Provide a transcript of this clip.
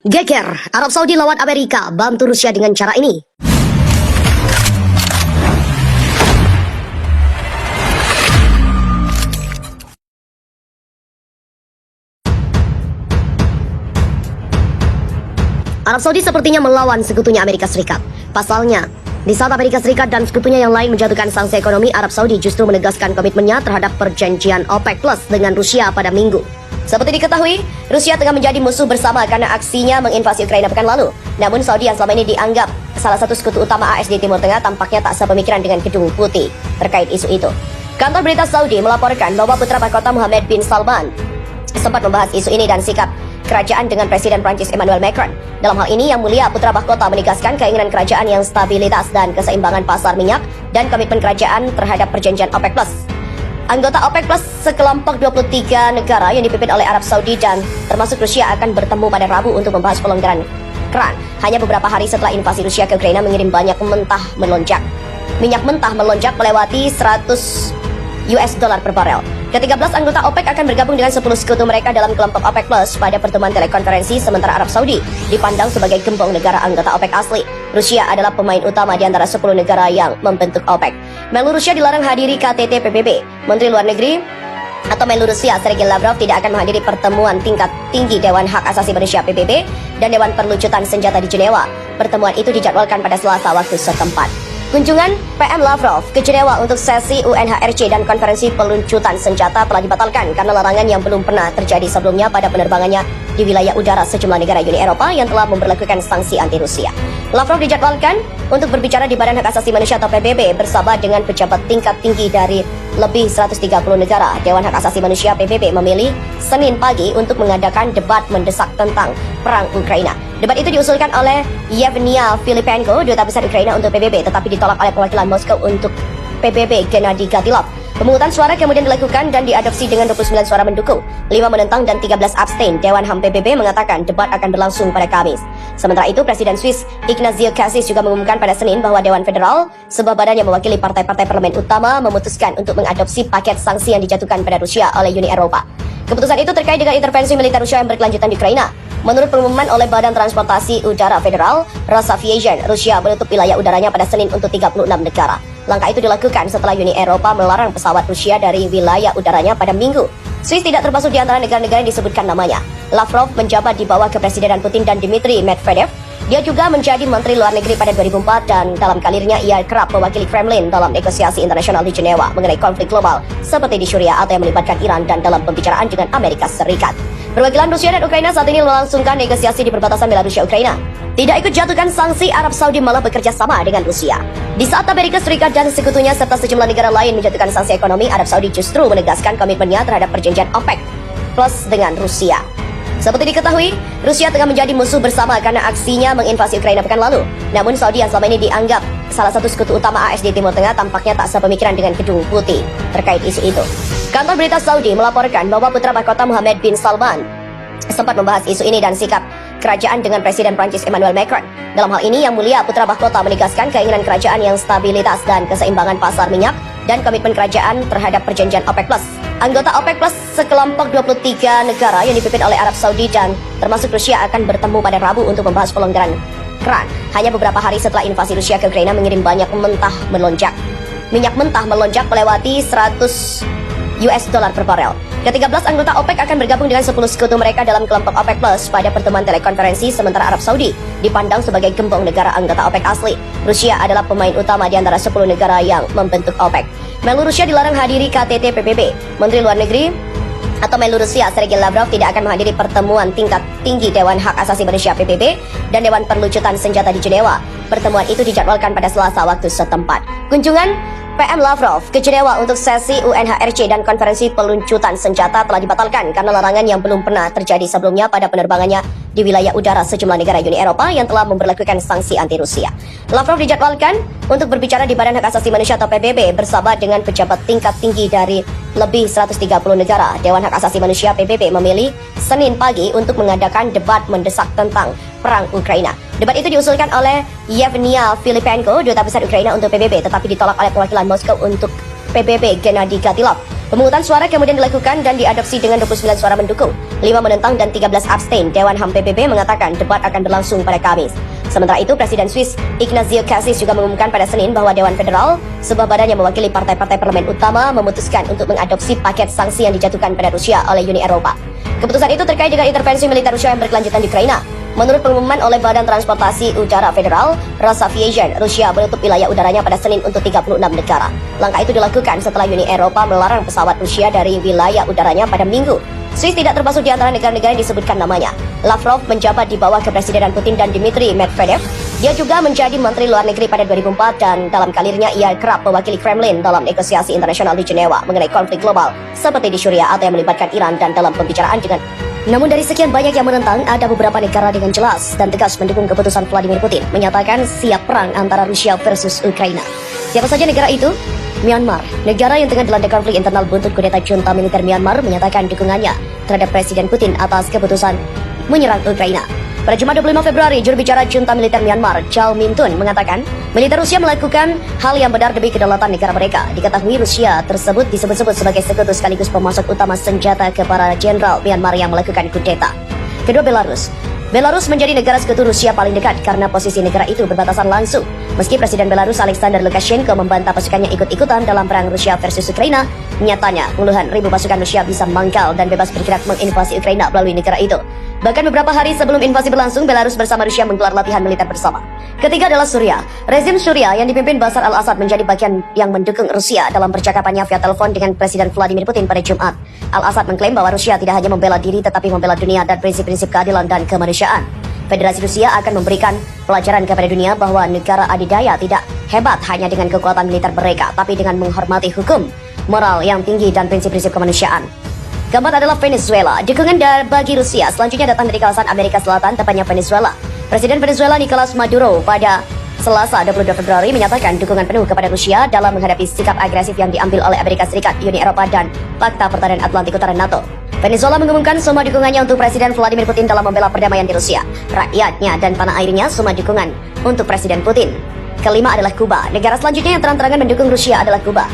Geger, Arab Saudi lawan Amerika, bantu Rusia dengan cara ini. Arab Saudi sepertinya melawan sekutunya Amerika Serikat. Pasalnya, di saat Amerika Serikat dan sekutunya yang lain menjatuhkan sanksi ekonomi, Arab Saudi justru menegaskan komitmennya terhadap perjanjian OPEC Plus dengan Rusia pada Minggu. Seperti diketahui, Rusia tengah menjadi musuh bersama karena aksinya menginvasi Ukraina pekan lalu. Namun Saudi yang selama ini dianggap salah satu sekutu utama AS di Timur Tengah tampaknya tak sepemikiran dengan Gedung Putih terkait isu itu. Kantor berita Saudi melaporkan bahwa putra mahkota Mohammed bin Salman sempat membahas isu ini dan sikap kerajaan dengan Presiden Prancis Emmanuel Macron. Dalam hal ini, Yang Mulia Putra Mahkota menegaskan keinginan kerajaan yang stabilitas dan keseimbangan pasar minyak dan komitmen kerajaan terhadap perjanjian OPEC Plus. Anggota OPEC Plus sekelompok 23 negara yang dipimpin oleh Arab Saudi dan termasuk Rusia akan bertemu pada Rabu untuk membahas pelonggaran keran. Hanya beberapa hari setelah invasi Rusia ke Ukraina mengirim banyak melonjak. Minyak mentah melonjak melewati 100 US dollar per barel. Ke-13 anggota OPEC akan bergabung dengan 10 sekutu mereka dalam kelompok OPEC Plus pada pertemuan telekonferensi, sementara Arab Saudi dipandang sebagai gembong negara anggota OPEC asli. Rusia adalah pemain utama di antara 10 negara yang membentuk OPEC. Menlu Rusia dilarang hadiri KTT PBB. Menteri Luar Negeri atau Menlu Rusia Sergei Lavrov tidak akan menghadiri pertemuan tingkat tinggi Dewan Hak Asasi Manusia PBB dan Dewan Perlucutan Senjata di Jenewa. Pertemuan itu dijadwalkan pada Selasa waktu setempat. Kunjungan PM Lavrov ke Jenewa untuk sesi UNHRC dan konferensi peluncutan senjata telah dibatalkan karena larangan yang belum pernah terjadi sebelumnya pada penerbangannya di wilayah udara sejumlah negara Uni Eropa yang telah memberlakukan sanksi anti-Rusia. Lavrov dijadwalkan untuk berbicara di Badan Hak Asasi Manusia atau PBB bersama dengan pejabat tingkat tinggi dari lebih 130 negara. Dewan Hak Asasi Manusia PBB memilih Senin pagi untuk mengadakan debat mendesak tentang perang Ukraina. Debat itu diusulkan oleh Yevgenia Filipenko, duta besar Ukraina untuk PBB, tetapi ditolak oleh perwakilan Moskow untuk PBB Gennady Gatilov. Pemungutan suara kemudian dilakukan dan diadopsi dengan 29 suara mendukung, 5 menentang dan 13 abstain. Dewan HAM PBB mengatakan debat akan berlangsung pada Kamis. Sementara itu, Presiden Swiss Ignazio Cassis juga mengumumkan pada Senin bahwa Dewan Federal, sebuah badan yang mewakili partai-partai parlemen utama, memutuskan untuk mengadopsi paket sanksi yang dijatuhkan pada Rusia oleh Uni Eropa. Keputusan itu terkait dengan intervensi militer Rusia yang berkelanjutan di Ukraina. Menurut pengumuman oleh Badan Transportasi Udara Federal, Rosaviation, Rusia menutup wilayah udaranya pada Senin untuk 36 negara. Langkah itu dilakukan setelah Uni Eropa melarang pesawat Rusia dari wilayah udaranya pada Minggu. Swiss tidak termasuk di antara negara-negara yang disebutkan namanya. Lavrov menjabat di bawah kepresidenan Putin dan Dmitry Medvedev. Dia juga menjadi Menteri Luar Negeri pada 2004 dan dalam karirnya ia kerap mewakili Kremlin dalam negosiasi internasional di Jenewa mengenai konflik global seperti di Syria atau yang melibatkan Iran dan dalam pembicaraan dengan Amerika Serikat. Perwakilan Rusia dan Ukraina saat ini melangsungkan negosiasi di perbatasan Belarusia-Ukraina. Tidak ikut jatuhkan sanksi, Arab Saudi malah bekerja sama dengan Rusia. Di saat Amerika Serikat dan sekutunya serta sejumlah negara lain menjatuhkan sanksi ekonomi, Arab Saudi justru menegaskan komitmennya terhadap perjanjian OPEC Plus dengan Rusia. Seperti diketahui, Rusia tengah menjadi musuh bersama karena aksinya menginvasi Ukraina pekan lalu. Namun Saudi yang selama ini dianggap salah satu sekutu utama AS di Timur Tengah tampaknya tak sepemikiran dengan Gedung Putih terkait isu itu. Kantor berita Saudi melaporkan bahwa putra mahkota Mohammed bin Salman sempat membahas isu ini dan sikap kerajaan dengan Presiden Prancis Emmanuel Macron. Dalam hal ini, Yang Mulia Putra Mahkota menegaskan keinginan kerajaan yang stabilitas dan keseimbangan pasar minyak dan komitmen kerajaan terhadap perjanjian OPEC Plus. Anggota OPEC Plus sekelompok 23 negara yang dipimpin oleh Arab Saudi dan termasuk Rusia akan bertemu pada Rabu untuk membahas pelonggaran keran. Hanya beberapa hari setelah invasi Rusia ke Ukraina mengirim banyak melonjak. Minyak mentah melonjak melewati 100 US dollar per barel. Ke-13 anggota OPEC akan bergabung dengan 10 sekutu mereka dalam kelompok OPEC Plus pada pertemuan telekonferensi, sementara Arab Saudi dipandang sebagai gembong negara anggota OPEC asli. Rusia adalah pemain utama di antara 10 negara yang membentuk OPEC. Menlu Rusia dilarang hadiri KTT PBB. Menteri Luar Negeri atau Menlu Rusia Sergei Lavrov tidak akan menghadiri pertemuan tingkat tinggi Dewan Hak Asasi Manusia PBB dan Dewan Perlucutan Senjata di Jenewa. Pertemuan itu dijadwalkan pada Selasa waktu setempat. Kunjungan PM Lavrov ke Jenewa untuk sesi UNHRC dan konferensi peluncutan senjata telah dibatalkan karena larangan yang belum pernah terjadi sebelumnya pada penerbangannya di wilayah udara sejumlah negara Uni Eropa yang telah memberlakukan sanksi anti-Rusia. Lavrov dijadwalkan untuk berbicara di Badan Hak Asasi Manusia atau PBB bersama dengan pejabat tingkat tinggi dari lebih 130 negara. Dewan Hak Asasi Manusia PBB memilih Senin pagi untuk mengadakan debat mendesak tentang perang Ukraina. Debat itu diusulkan oleh Yevgenia Filipenko, Duta Besar Ukraina untuk PBB, tetapi ditolak oleh perwakilan Moskow untuk PBB Gennady Gatilov. Pemungutan suara kemudian dilakukan dan diadopsi dengan 29 suara mendukung, 5 menentang dan 13 abstain. Dewan HAM PBB mengatakan debat akan berlangsung pada Kamis. Sementara itu, Presiden Swiss Ignazio Cassis juga mengumumkan pada Senin bahwa Dewan Federal, sebuah badan yang mewakili partai-partai parlemen utama, memutuskan untuk mengadopsi paket sanksi yang dijatuhkan pada Rusia oleh Uni Eropa. Keputusan itu terkait dengan intervensi militer Rusia yang berkelanjutan di Ukraina. Menurut pengumuman oleh Badan Transportasi Udara Federal, Rosaviation, Rusia menutup wilayah udaranya pada Senin untuk 36 negara. Langkah itu dilakukan setelah Uni Eropa melarang pesawat Rusia dari wilayah udaranya pada Minggu. Swiss tidak termasuk di antara negara-negara yang disebutkan namanya. Lavrov menjabat di bawah kepresidenan Putin dan Dmitry Medvedev. Dia juga menjadi Menteri Luar Negeri pada 2004 dan dalam karirnya ia kerap mewakili Kremlin dalam negosiasi internasional di Jenewa mengenai konflik global seperti di Syria atau yang melibatkan Iran dan dalam pembicaraan dengan. Namun dari sekian banyak yang menentang, ada beberapa negara dengan jelas dan tegas mendukung keputusan Vladimir Putin menyatakan siap perang antara Rusia versus Ukraina. Siapa saja negara itu? Myanmar, negara yang tengah dilanda konflik internal buntut kudeta junta militer Myanmar, menyatakan dukungannya terhadap Presiden Putin atas keputusan menyerang Ukraina. Pada Jumat 25 Februari, juru bicara junta militer Myanmar, Chow Min-tun, mengatakan militer Rusia melakukan hal yang benar demi kedaulatan negara mereka. Diketahui Rusia tersebut disebut-sebut sebagai sekutu sekaligus pemasok utama senjata ke para jenderal Myanmar yang melakukan kudeta. Kedua, Belarus. Belarus menjadi negara sekutu Rusia paling dekat karena posisi negara itu berbatasan langsung. Meski Presiden Belarus Alexander Lukashenko membantah pasukannya ikut-ikutan dalam perang Rusia versus Ukraina, nyatanya puluhan ribu pasukan Rusia bisa mangkal dan bebas bergerak menginvasi Ukraina melalui negara itu. Bahkan beberapa hari sebelum invasi berlangsung, Belarus bersama Rusia menggelar latihan militer bersama. Ketiga adalah Suriah. Rezim Suriah yang dipimpin Bashar al-Assad menjadi bagian yang mendukung Rusia dalam percakapannya via telepon dengan Presiden Vladimir Putin pada Jumat. Al-Assad mengklaim bahwa Rusia tidak hanya membela diri tetapi membela dunia dan prinsip-prinsip keadilan dan kemanusiaan. Federasi Rusia akan memberikan pelajaran kepada dunia bahwa negara adidaya tidak hebat hanya dengan kekuatan militer mereka, tapi dengan menghormati hukum, moral yang tinggi dan prinsip-prinsip kemanusiaan. Keempat adalah Venezuela. Dukungan bagi Rusia selanjutnya datang dari kawasan Amerika Selatan, tepatnya Venezuela. Presiden Venezuela Nicolas Maduro pada Selasa 22 Februari menyatakan dukungan penuh kepada Rusia dalam menghadapi sikap agresif yang diambil oleh Amerika Serikat, Uni Eropa, dan Fakta Pertahanan Atlantik Utara NATO. Venezuela mengumumkan semua dukungannya untuk Presiden Vladimir Putin dalam membela perdamaian di Rusia, rakyatnya, dan tanah airnya, semua dukungan untuk Presiden Putin. Kelima adalah Kuba. Negara selanjutnya yang terang-terangan mendukung Rusia adalah Kuba.